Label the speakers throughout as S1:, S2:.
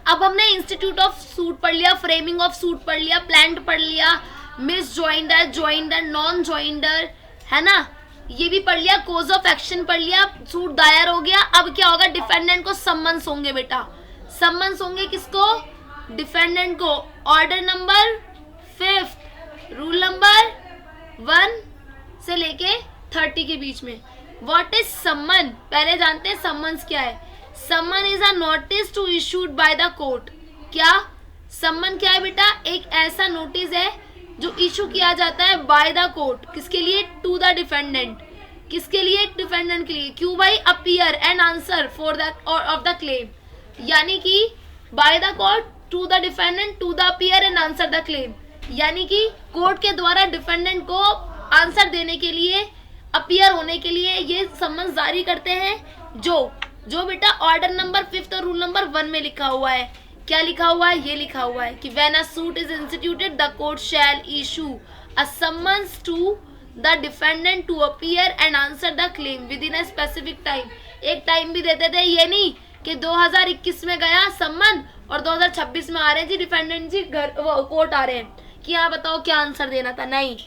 S1: अब हमने institute of suit पढ़ लिया, फ्रेमिंग ऑफ सूट पढ़ लिया, प्लांट पढ़ लिया, miss joinder, joinder, non joinder, है ना, ये भी पढ़ लिया, कोज ऑफ एक्शन पढ़ लिया, सूट दायर हो गया। अब क्या होगा, डिफेंडेंट को सम्मन्स होंगे बेटा, सम्मन्स होंगे किसको, डिफेंडेंट को। ऑर्डर नंबर 5, रूल नंबर 1 से लेके 30 के बीच में। व्हाट इज सम्मन, पहले जानते हैं सम्मन्स क्या है। Summon is a notice to issued by the court. क्या सम्मन क्या है बेटा, एक ऐसा नोटिस है जो इशू किया जाता है बाय द कोर्ट, किसके लिए, टू द डिफेंडेंट, किसके लिए, डिफेंडेंट के लिए। क्यों भाई, appear and answer for that of the claim, यानी कि by the court to the defendant, to the appear and answer the claim, यानी कि कोर्ट के द्वारा डिफेंडेंट को आंसर देने के लिए, अपीयर होने के लिए ये सम्मन जारी करते हैं। जो बेटा ऑर्डर नंबर 5 और रूल नंबर 1 में लिखा हुआ है। क्या लिखा हुआ है, ये लिखा हुआ है कि when a suit is instituted the court shall issue a summons to the defendant to appear and answer the claim within a specific time. एक टाइम भी देते थे, ये नहीं कि 2021 में गया सम्मन और 2026 में आ रहे हैं जी डिफेंडेंट जी घर कोर्ट आ रहे हैं कि यहाँ बताओ क्या आंसर देना था। नहीं,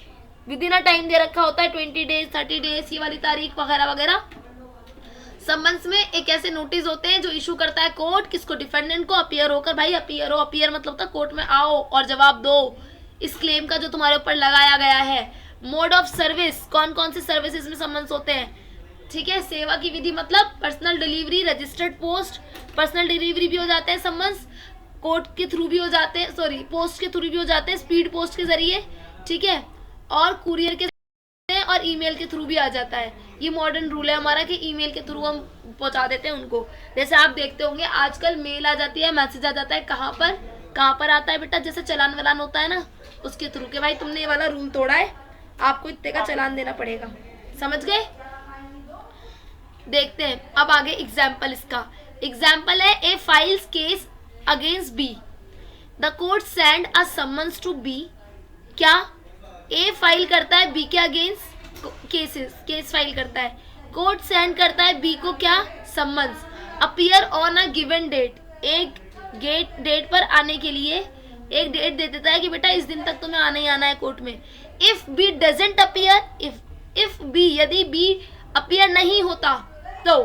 S1: विद इन अ टाइम दे रखा होता है, 20 डेज, 30 डेज, ये वाली तारीख वगैरह वगैरह। सम्मन्स में एक ऐसे नोटिस होते हैं जो इशू करता है कोर्ट, किसको, डिफेंडेंट को। अपीयर होकर, भाई अपीयर हो, अपीयर मतलब था कोर्ट में आओ और जवाब दो इस क्लेम का जो तुम्हारे ऊपर लगाया गया है। मोड ऑफ सर्विस, कौन कौन से सर्विसेज में सम्मन्स होते हैं, ठीक है। सेवा की विधि मतलब personal delivery, registered post, personal delivery भी हो जाते हैं सम्मन्स, कोर्ट के थ्रू भी हो जाते हैं, सॉरी पोस्ट के थ्रू भी हो जाते हैं, स्पीड पोस्ट के जरिए, ठीक है, और कुरियर के और ईमेल के थ्रू भी आ जाता है। ये मॉडर्न रूल है हमारा कि ईमेल के थ्रू हम पहुंचा देते हैं उनको। जैसे आप देखते होंगे आजकल मेल आ जाती है, मैसेज आ जाता है, कहाँ पर आता है बेटा, जैसे चलान वलान होता है ना, उसके थ्रू के भाई तुमने ये वाला रूल तोड़ा है, आपको इतने का चलान देना पड़ेगा। समझ गए। देखते हैं अब आगे एग्जाम्पल। इसका एग्जाम्पल है A files case against B, the court send a summons to B. क्या ए फाइल करता है बी के अगेंस्ट केस फाइल करता है, कोर्ट सेंड करता है बी को क्या, summons. Appear on a given date, एक डेट पर आने के लिए एक डेट दे देता है कि बेटा इस दिन तक तुम्हें आना ही आना है कोर्ट में। If B doesn't appear, if B, यदि बी अपीयर नहीं होता तो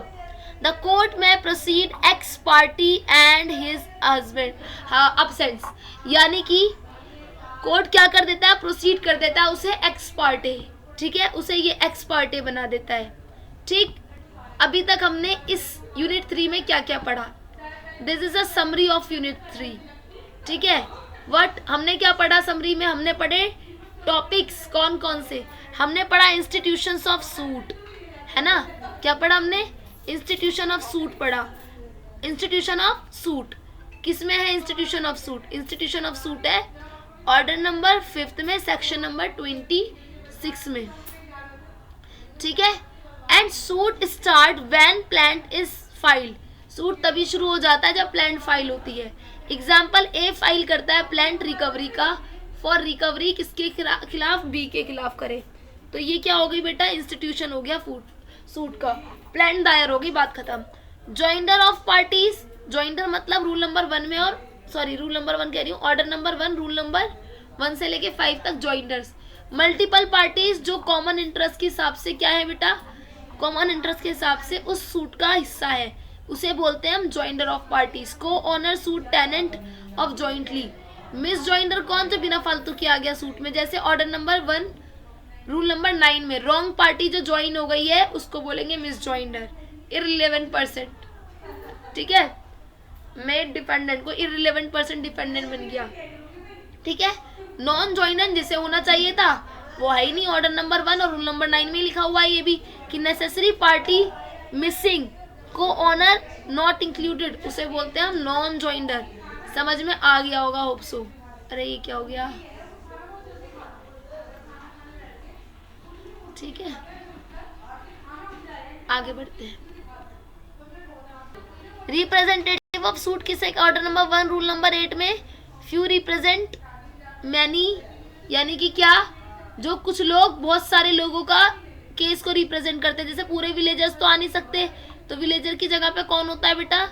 S1: द कोर्ट में proceed ex parte and his husband absence, यानी कि कोर्ट क्या कर देता है, प्रोसीड कर देता है उसे एक्स पार्टे, ठीक है, उसे ये एक्स पार्टे बना देता है। ठीक, अभी तक हमने इस यूनिट 3 में क्या क्या पढ़ा, this is a summary of unit 3, ठीक है। व्हाट हमने क्या पढ़ा समरी में, हमने पढ़े टॉपिक्स कौन कौन से, हमने पढ़ा इंस्टीट्यूशंस ऑफ सूट, है ना, क्या पढ़ा हमने, इंस्टीट्यूशन ऑफ सूट पढ़ा। इंस्टीट्यूशन ऑफ सूट किस में है, institution of suit, institution of suit है ऑर्डर नंबर 5 में, सेक्शन नंबर 26 में, ठीक है। And suit start when plant is file, suit तभी शुरू हो जाता है जब प्लांट फाइल होती है। एग्जाम्पल, ए फाइल करता है प्लांट रिकवरी का, फॉर रिकवरी किसके खिलाफ, बी के खिलाफ करे, तो ये क्या हो गई बेटा, इंस्टीट्यूशन हो गया सूट का, प्लांट दायर हो गई, बात खत्म। जॉइंडर ऑफ पार्टीज, जॉइंडर मतलब रूल नंबर 1 में, और सॉरी रूल नंबर 1 कह रही हूँ, ऑर्डर नंबर 1 रूल नंबर 1 से लेके 5 तक जॉइंडर्स। मल्टीपल पार्टीज जो कॉमन इंटरेस्ट के हिसाब से क्या है बेटा, कॉमन इंटरेस्ट के हिसाब से उस सूट का हिस्सा है, उसे बोलते हैं हम joinder of parties. Co owner suit tenant of jointly. Misjoinder कौन, जो बिना फालतू के आ गया सूट में, जैसे ऑर्डर नंबर 1 रूल नंबर 9 में रॉन्ग पार्टी जो ज्वाइन हो गई है उसको बोलेंगे मिस जॉइंडर, इररिलेवेंट पर्सन, ठीक है, मेड डिपेंडेंट को इररिलेवेंट पर्सन डिपेंडेंट बन गया, ठीक है। नॉन ज्वाइनर जिसे होना चाहिए था वो है ही नहीं, ऑर्डर नंबर 1 और रूल नंबर 9 में लिखा हुआ है ये भी कि नेसेसरी पार्टी मिसिंग, को ऑनर नॉट इंक्लूडेड, उसे बोलते हैं हम नॉन ज्वाइनर। समझ में आ गया होगा होप सो। अरे ये क्या हो गया, ठीक है, आगे बढ़ते हैं। रिप्रेजेंटेटिव ऑफ सूट किसे, ऑर्डर नंबर 1 रूल नंबर 8 में, फ्यू रिप्रेजेंट मैनी, यानी कि क्या, जो कुछ लोग बहुत सारे लोगों का केस को रिप्रेजेंट करते हैं, जैसे पूरे विलेजर्स तो आ नहीं सकते, तो विलेजर की जगह पे कौन होता है बेटा,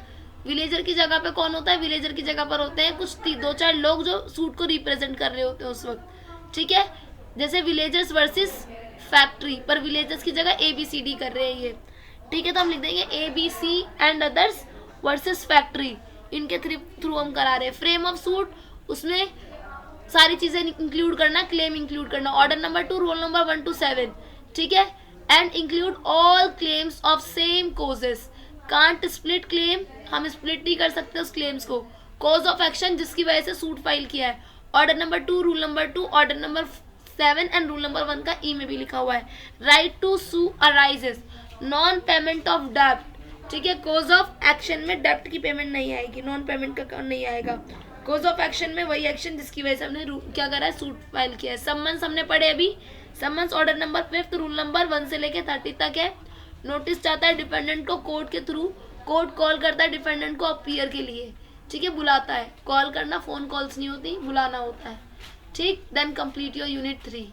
S1: विलेजर की जगह पे कौन होता है? विलेजर की जगह पर होते हैं कुछ 2-4 लोग जो सूट को रिप्रेजेंट कर रहे होते हैं उस वक्त, ठीक है। जैसे विलेजर्स वर्सेस फैक्ट्री, पर विलेजर्स की जगह ABCD कर रहे हैं ये, ठीक है। तो हम लिख देंगे ABC and others versus factory, इनके थ्रू हम करा रहे हैं। फ्रेम ऑफ सूट, उसमें सारी चीजें इंक्लूड करना, क्लेम इंक्लूड करना। Order number 2, roll number 1 to 7, ठीक है। And include all claims of same causes, can't split claim, हम स्प्लिट नहीं कर सकते उस क्लेम्स को। कॉज ऑफ एक्शन, जिसकी वजह से सूट फाइल किया है। Order number 2, rule number 2, order number 7 and rule number 1 का ई में भी लिखा हुआ है। Right to sue arises, non payment of डेब्ट, ठीक है। कॉज ऑफ एक्शन में डेब्ट की पेमेंट नहीं आएगी, नॉन पेमेंट का नहीं आएगा। कॉज ऑफ एक्शन में वही एक्शन जिसकी वजह से हमने क्या करा है, सूट फाइल किया है। सम्मन्स हमने पढ़े अभी, summons order number 5, rule number 1 से लेके 30 तक है। नोटिस चाहता है डिपेंडेंट को कोर्ट के थ्रू, कोर्ट कॉल करता है डिपेंडेंट को अपीयर के लिए, ठीक है, बुलाता है। कॉल करना, फोन कॉल्स नहीं होती, बुलाना होता है, ठीक। Then complete your unit 3।